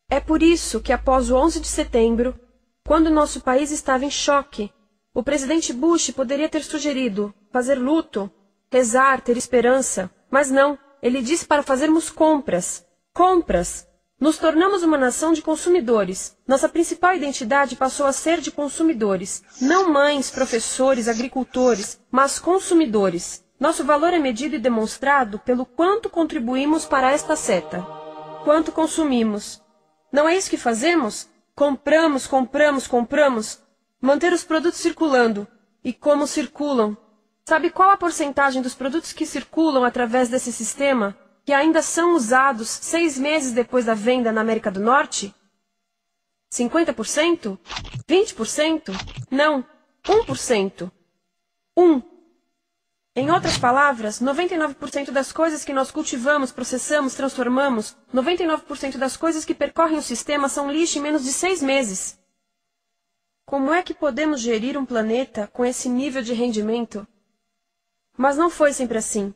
É por isso que após o 11 de setembro, quando nosso país estava em choque, o presidente Bush poderia ter sugerido fazer luto, rezar, ter esperança, mas não, ele disse para fazermos compras. Compras! Nos tornamos uma nação de consumidores. Nossa principal identidade passou a ser de consumidores. Não mães, professores, agricultores, mas consumidores. Nosso valor é medido e demonstrado pelo quanto contribuímos para esta seta. Quanto consumimos. Não é isso que fazemos? Compramos, compramos, compramos. Manter os produtos circulando. E como circulam? Sabe qual a porcentagem dos produtos que circulam através desse sistema que ainda são usados 6 meses depois da venda na América do Norte? 50%? 20%? Não, 1%. 1. Em outras palavras, 99% das coisas que nós cultivamos, processamos, transformamos, 99% das coisas que percorrem o sistema são lixo em menos de 6 meses. Como é que podemos gerir um planeta com esse nível de rendimento? Mas não foi sempre assim.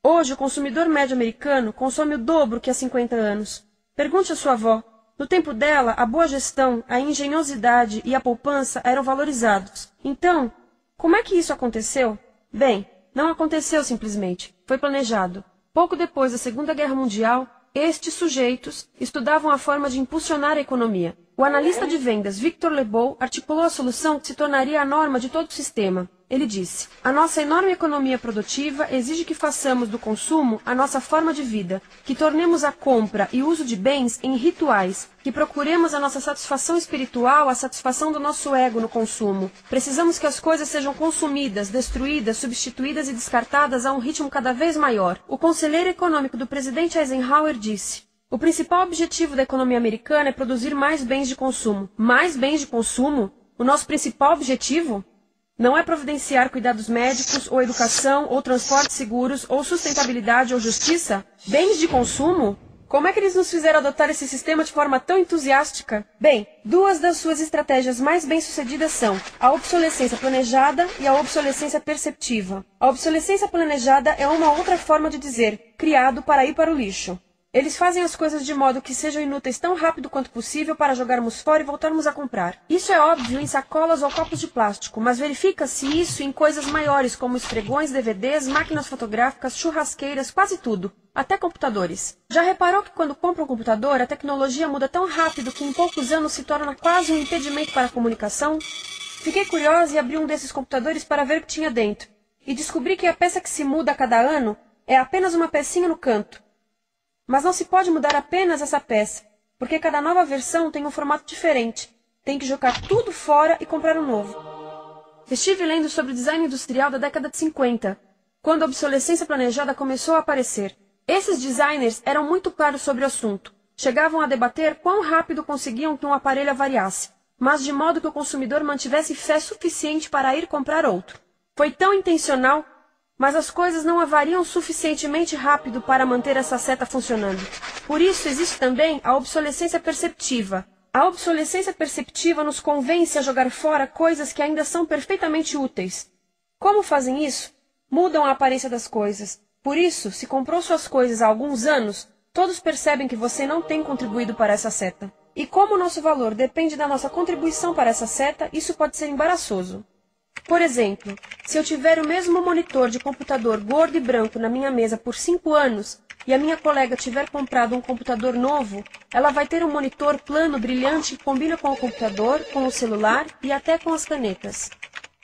Hoje, o consumidor médio americano consome o dobro que há 50 anos. Pergunte à sua avó. No tempo dela, a boa gestão, a engenhosidade e a poupança eram valorizados. Então, como é que isso aconteceu? Bem, não aconteceu simplesmente. Foi planejado. Pouco depois da Segunda Guerra Mundial, estes sujeitos estudavam a forma de impulsionar a economia. O analista de vendas Victor Lebow articulou a solução que se tornaria a norma de todo o sistema. Ele disse: a nossa enorme economia produtiva exige que façamos do consumo a nossa forma de vida, que tornemos a compra e uso de bens em rituais, que procuremos a nossa satisfação espiritual, a satisfação do nosso ego no consumo. Precisamos que as coisas sejam consumidas, destruídas, substituídas e descartadas a um ritmo cada vez maior. O conselheiro econômico do presidente Eisenhower disse: o principal objetivo da economia americana é produzir mais bens de consumo. Mais bens de consumo? O nosso principal objetivo? Não é providenciar cuidados médicos, ou educação, ou transportes seguros, ou sustentabilidade, ou justiça? Bens de consumo? Como é que eles nos fizeram adotar esse sistema de forma tão entusiástica? Bem, 2 das suas estratégias mais bem-sucedidas são a obsolescência planejada e a obsolescência perceptiva. A obsolescência planejada é uma outra forma de dizer criado para ir para o lixo. Eles fazem as coisas de modo que sejam inúteis tão rápido quanto possível para jogarmos fora e voltarmos a comprar. Isso é óbvio em sacolas ou copos de plástico, mas verifica-se isso em coisas maiores como esfregões, DVDs, máquinas fotográficas, churrasqueiras, quase tudo, até computadores. Já reparou que quando compra um computador, a tecnologia muda tão rápido que em poucos anos se torna quase um impedimento para a comunicação? Fiquei curiosa e abri um desses computadores para ver o que tinha dentro, e descobri que a peça que se muda a cada ano é apenas uma pecinha no canto. Mas não se pode mudar apenas essa peça, porque cada nova versão tem um formato diferente. Tem que jogar tudo fora e comprar um novo. Estive lendo sobre o design industrial da década de 50, quando a obsolescência planejada começou a aparecer. Esses designers eram muito claros sobre o assunto. Chegavam a debater quão rápido conseguiam que um aparelho avariasse, mas de modo que o consumidor mantivesse fé suficiente para ir comprar outro. Foi tão intencional, mas as coisas não avariam suficientemente rápido para manter essa seta funcionando. Por isso existe também a obsolescência perceptiva. A obsolescência perceptiva nos convence a jogar fora coisas que ainda são perfeitamente úteis. Como fazem isso? Mudam a aparência das coisas. Por isso, se comprou suas coisas há alguns anos, todos percebem que você não tem contribuído para essa seta. E como o nosso valor depende da nossa contribuição para essa seta, isso pode ser embaraçoso. Por exemplo, se eu tiver o mesmo monitor de computador gordo e branco na minha mesa por 5 anos e a minha colega tiver comprado um computador novo, ela vai ter um monitor plano brilhante que combina com o computador, com o celular e até com as canetas.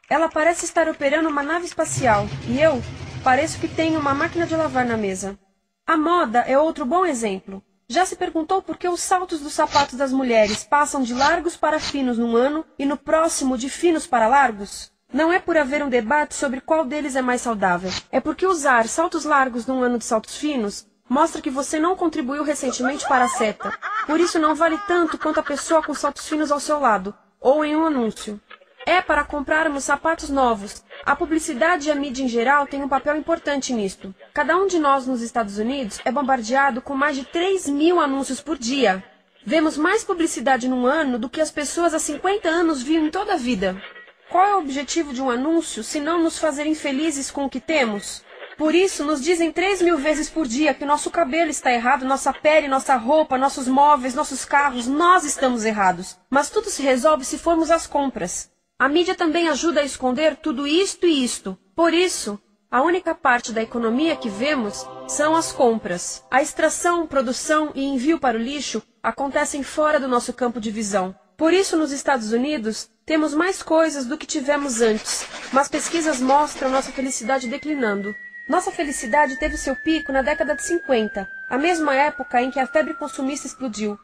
Ela parece estar operando uma nave espacial e eu pareço que tenho uma máquina de lavar na mesa. A moda é outro bom exemplo. Já se perguntou por que os saltos dos sapatos das mulheres passam de largos para finos num ano e no próximo de finos para largos? Não é por haver um debate sobre qual deles é mais saudável. É porque usar saltos largos num ano de saltos finos mostra que você não contribuiu recentemente para a seta. Por isso não vale tanto quanto a pessoa com saltos finos ao seu lado, ou em um anúncio. É para comprarmos sapatos novos. A publicidade e a mídia em geral têm um papel importante nisto. Cada um de nós nos Estados Unidos é bombardeado com mais de 3.000 anúncios por dia. Vemos mais publicidade num ano do que as pessoas há 50 anos viam em toda a vida. Qual é o objetivo de um anúncio se não nos fazer infelizes com o que temos? Por isso, nos dizem 3.000 vezes por dia que nosso cabelo está errado, nossa pele, nossa roupa, nossos móveis, nossos carros, nós estamos errados. Mas tudo se resolve se formos às compras. A mídia também ajuda a esconder tudo isto e isto. Por isso, a única parte da economia que vemos são as compras. A extração, produção e envio para o lixo acontecem fora do nosso campo de visão. Por isso, nos Estados Unidos, temos mais coisas do que tivemos antes, mas pesquisas mostram nossa felicidade declinando. Nossa felicidade teve seu pico na década de 50, a mesma época em que a febre consumista explodiu.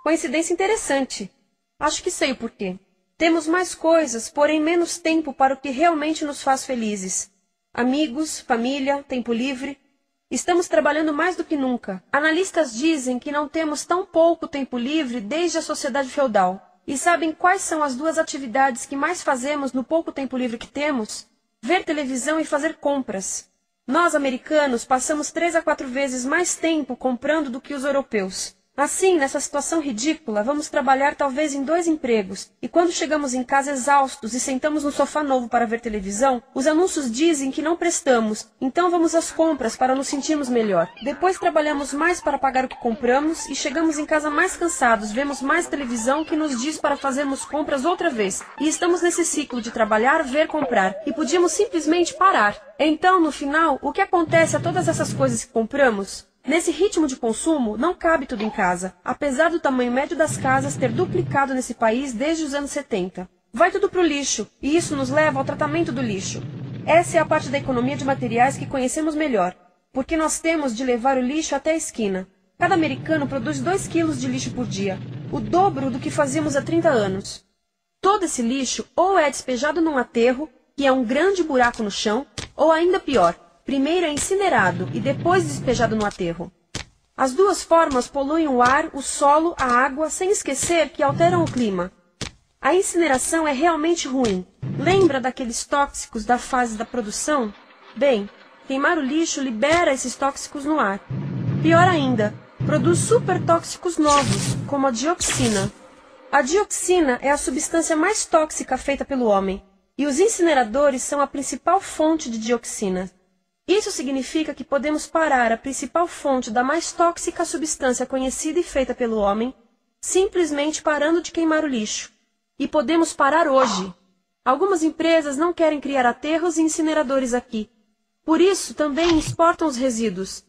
Coincidência interessante. Acho que sei o porquê. Temos mais coisas, porém menos tempo para o que realmente nos faz felizes. Amigos, família, tempo livre. Estamos trabalhando mais do que nunca. Analistas dizem que não temos tão pouco tempo livre desde a sociedade feudal. E sabem quais são as duas atividades que mais fazemos no pouco tempo livre que temos? Ver televisão e fazer compras. Nós, americanos, passamos 3 a 4 vezes mais tempo comprando do que os europeus. Assim, nessa situação ridícula, vamos trabalhar talvez em 2 empregos, e quando chegamos em casa exaustos e sentamos no sofá novo para ver televisão, os anúncios dizem que não prestamos, então vamos às compras para nos sentirmos melhor. Depois trabalhamos mais para pagar o que compramos e chegamos em casa mais cansados, vemos mais televisão que nos diz para fazermos compras outra vez. E estamos nesse ciclo de trabalhar, ver, comprar, e podíamos simplesmente parar. Então, no final, o que acontece a todas essas coisas que compramos? Nesse ritmo de consumo, não cabe tudo em casa, apesar do tamanho médio das casas ter duplicado nesse país desde os anos 70. Vai tudo para o lixo, e isso nos leva ao tratamento do lixo. Essa é a parte da economia de materiais que conhecemos melhor, porque nós temos de levar o lixo até a esquina. Cada americano produz 2 quilos de lixo por dia, o dobro do que fazíamos há 30 anos. Todo esse lixo ou é despejado num aterro, que é um grande buraco no chão, ou ainda pior, primeiro é incinerado e depois despejado no aterro. As duas formas poluem o ar, o solo, a água, sem esquecer que alteram o clima. A incineração é realmente ruim. Lembra daqueles tóxicos da fase da produção? Bem, queimar o lixo libera esses tóxicos no ar. Pior ainda, produz supertóxicos novos, como a dioxina. A dioxina é a substância mais tóxica feita pelo homem, e os incineradores são a principal fonte de dioxina. Isso significa que podemos parar a principal fonte da mais tóxica substância conhecida e feita pelo homem, simplesmente parando de queimar o lixo. E podemos parar hoje. Algumas empresas não querem criar aterros e incineradores aqui. Por isso, também exportam os resíduos.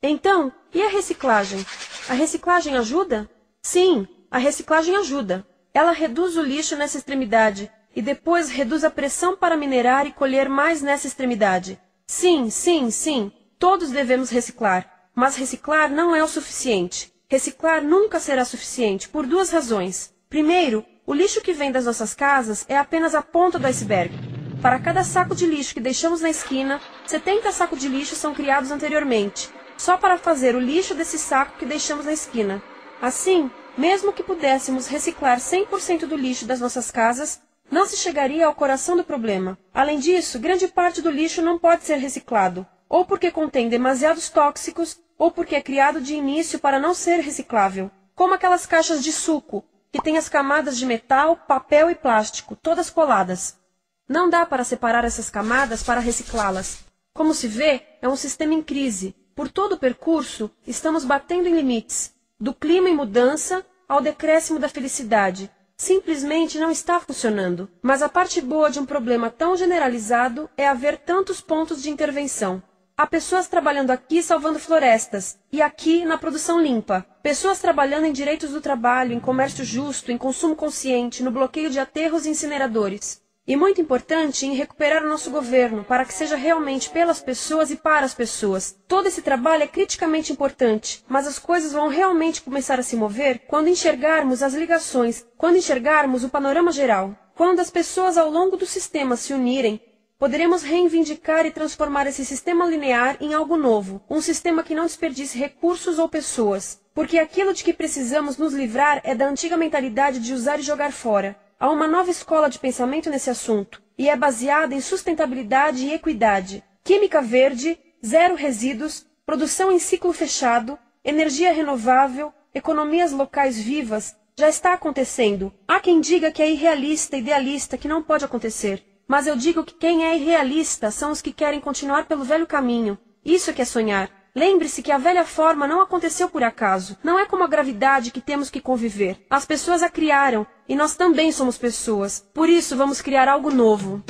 Então, e a reciclagem? A reciclagem ajuda? Sim, a reciclagem ajuda. Ela reduz o lixo nessa extremidade e depois reduz a pressão para minerar e colher mais nessa extremidade. Sim, sim, sim, todos devemos reciclar, mas reciclar não é o suficiente. Reciclar nunca será suficiente, por 2 razões. Primeiro, o lixo que vem das nossas casas é apenas a ponta do iceberg. Para cada saco de lixo que deixamos na esquina, 70 sacos de lixo são criados anteriormente, só para fazer o lixo desse saco que deixamos na esquina. Assim, mesmo que pudéssemos reciclar 100% do lixo das nossas casas, não se chegaria ao coração do problema. Além disso, grande parte do lixo não pode ser reciclado, ou porque contém demasiados tóxicos, ou porque é criado de início para não ser reciclável, como aquelas caixas de suco, que têm as camadas de metal, papel e plástico, todas coladas. Não dá para separar essas camadas para reciclá-las. Como se vê, é um sistema em crise. Por todo o percurso, estamos batendo em limites, do clima em mudança ao decréscimo da felicidade. Simplesmente não está funcionando. Mas a parte boa de um problema tão generalizado é haver tantos pontos de intervenção. Há pessoas trabalhando aqui salvando florestas, e aqui na produção limpa. Pessoas trabalhando em direitos do trabalho, em comércio justo, em consumo consciente, no bloqueio de aterros e incineradores. E muito importante, em recuperar o nosso governo, para que seja realmente pelas pessoas e para as pessoas. Todo esse trabalho é criticamente importante, mas as coisas vão realmente começar a se mover quando enxergarmos as ligações, quando enxergarmos o panorama geral. Quando as pessoas ao longo do sistema se unirem, poderemos reivindicar e transformar esse sistema linear em algo novo, um sistema que não desperdice recursos ou pessoas, porque aquilo de que precisamos nos livrar é da antiga mentalidade de usar e jogar fora. Há uma nova escola de pensamento nesse assunto, e é baseada em sustentabilidade e equidade, química verde, 0 resíduos, produção em ciclo fechado, energia renovável, economias locais vivas. Já está acontecendo. Há quem diga que é irrealista, idealista, que não pode acontecer. Mas eu digo que quem é irrealista são os que querem continuar pelo velho caminho. Isso é que é sonhar. Lembre-se que a velha forma não aconteceu por acaso. Não é como a gravidade que temos que conviver. As pessoas a criaram, e nós também somos pessoas. Por isso vamos criar algo novo.